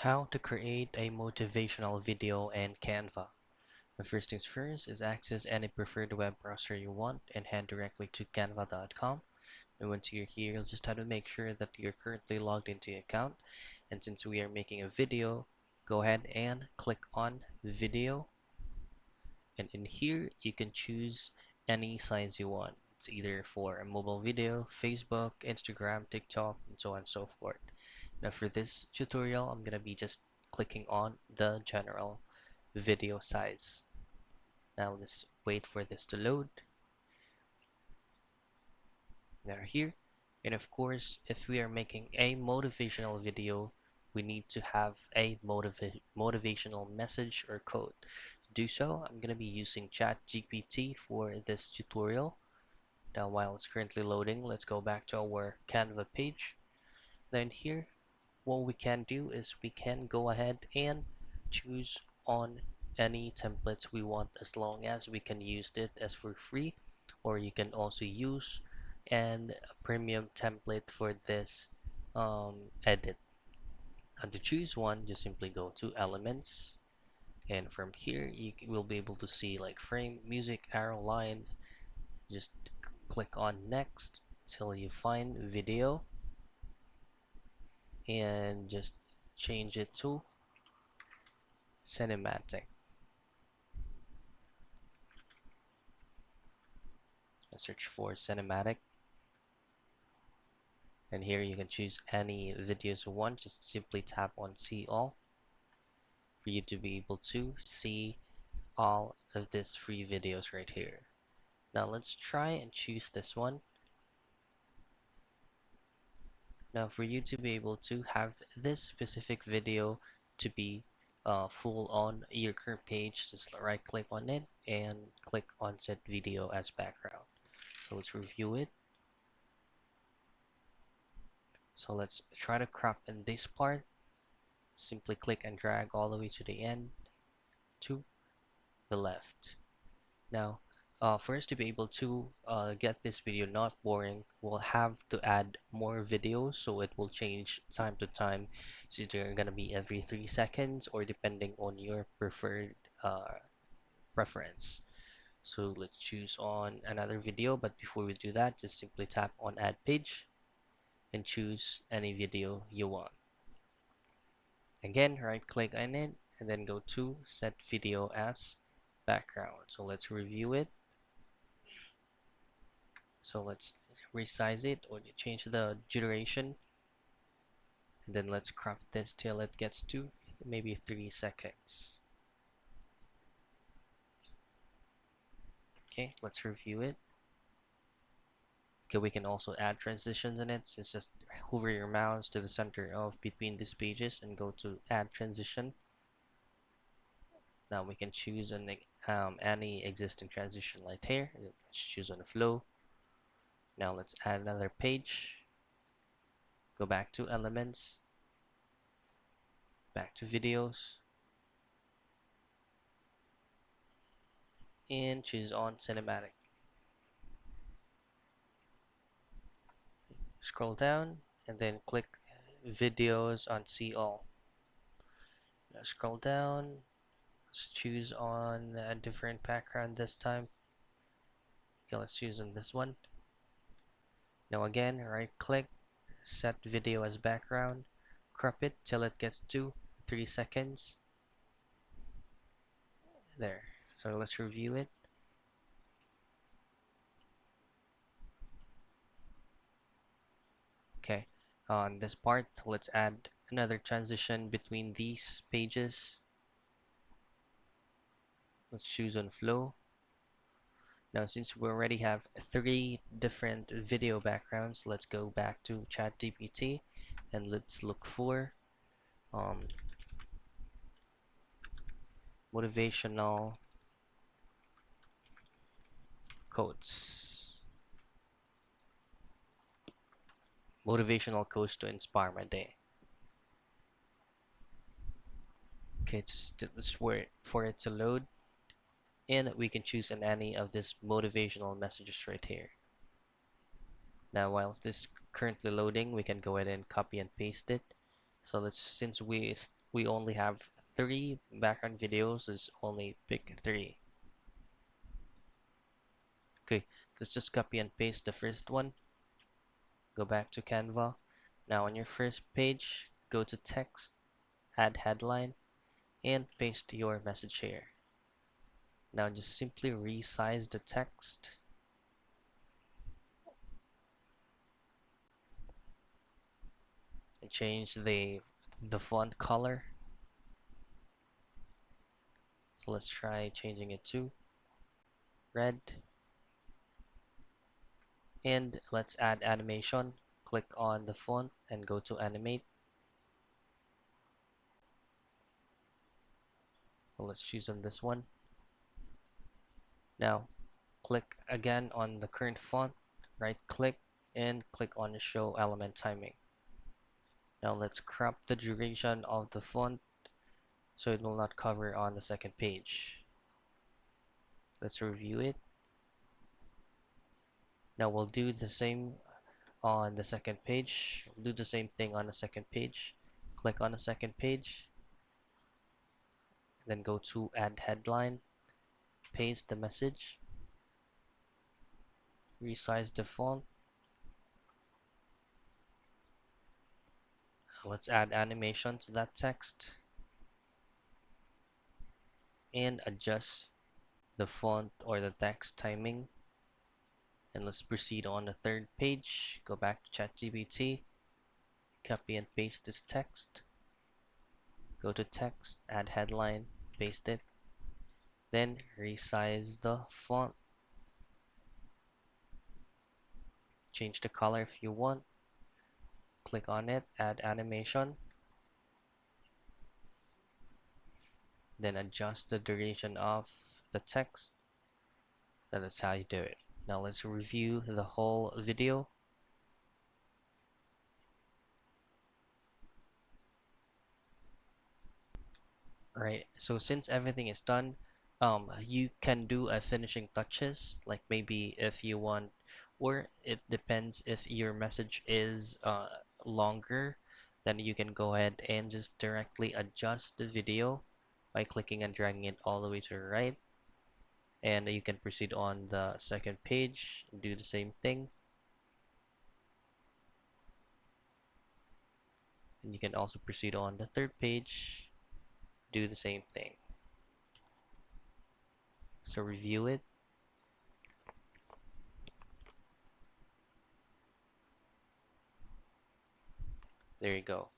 How to create a motivational video in Canva. The first things first is access any preferred web browser you want and head directly to canva.com. And once you're here, you'll just have to make sure that you're currently logged into your account. And since we are making a video, go ahead and click on video. And in here, you can choose any size you want. It's either for a mobile video, Facebook, Instagram, TikTok, and so on and so forth. Now for this tutorial, I'm gonna be just clicking on the general video size. Now let's wait for this to load. Now here, and of course, if we are making a motivational video, we need to have a motivational message or code. To do so, I'm gonna be using ChatGPT for this tutorial. Now while it's currently loading, let's go back to our Canva page. Then here, what we can do is we can go ahead and choose on any templates we want, as long as we can use it as for free, or you can also use a premium template for this edit. And to choose one, just simply go to elements, and from here you will be able to see like frame, music, arrow, line. Just click on next till you find video and just change it to cinematic. Search for cinematic, and here you can choose any videos you want. Just simply tap on see all for you to be able to see all of these free videos right here. Now let's try and choose this one. Now for you to be able to have this specific video to be full on your current page, just right click on it and click on set video as background. So let's review it. So let's try to crop in this part. Simply click and drag all the way to the end to the left. Now, for us to be able to get this video not boring, we'll have to add more videos, so it will change time to time. It's either gonna be every 3 seconds or depending on your preferred preference. So let's choose on another video, but before we do that, just simply tap on add page and choose any video you want. Again, right click on it and then go to set video as background. So let's review it. So let's resize it or change the duration, and then let's crop this till it gets to maybe 3 seconds. Okay, let's review it. Okay, we can also add transitions in it. It's just hover your mouse to the center of between these pages and go to add transition. Now we can choose any existing transition right here. Let's choose on the flow. Now let's add another page. Go back to elements, back to videos, and choose on cinematic. Scroll down and then click videos on see all. Now scroll down, let's choose on a different background this time. Okay, let's choose on this one. Now again, right click, set video as background, crop it till it gets to 3 seconds. There. So let's review it. Okay, on this part, let's add another transition between these pages. Let's choose on flow. Now, since we already have 3 different video backgrounds, let's go back to ChatGPT and let's look for um, motivational quotes. Motivational quotes to inspire my day. Okay, just wait for it to load, and we can choose in any of these motivational messages right here. Now, whilst this currently loading, we can go ahead and copy and paste it. So let's since we we only have three background videos, is only pick three. Okay, let's just copy and paste the first one. Go back to Canva. Now on your first page, go to text, add headline, and paste your message here. Now just simply resize the text and change the font color. So let's try changing it to red. And let's add animation. Click on the font and go to animate. So let's choose on this one. Now click again on the current font, right click and click on show element timing. Now let's crop the duration of the font so it will not cover on the second page. Let's review it. Now we'll do the same on the second page. We'll do the same thing on the second page. Click on the second page, then go to add headline, paste the message, resize the font. Let's add animation to that text and adjust the font or the text timing. And let's proceed on the third page. Go back to ChatGPT, copy and paste this text. Go to text, add headline, paste it. Then resize the font. Change the color if you want. Click on it, add animation. Then adjust the duration of the text. That is how you do it. Now let's review the whole video. Right, so since everything is done, you can do a finishing touches, like maybe if you want, or it depends if your message is longer, then you can go ahead and just directly adjust the video by clicking and dragging it all the way to the right. And you can proceed on the second page, do the same thing. And you can also proceed on the third page, do the same thing. So review it. There you go.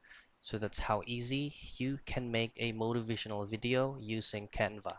So that's how easy you can make a motivational video using Canva.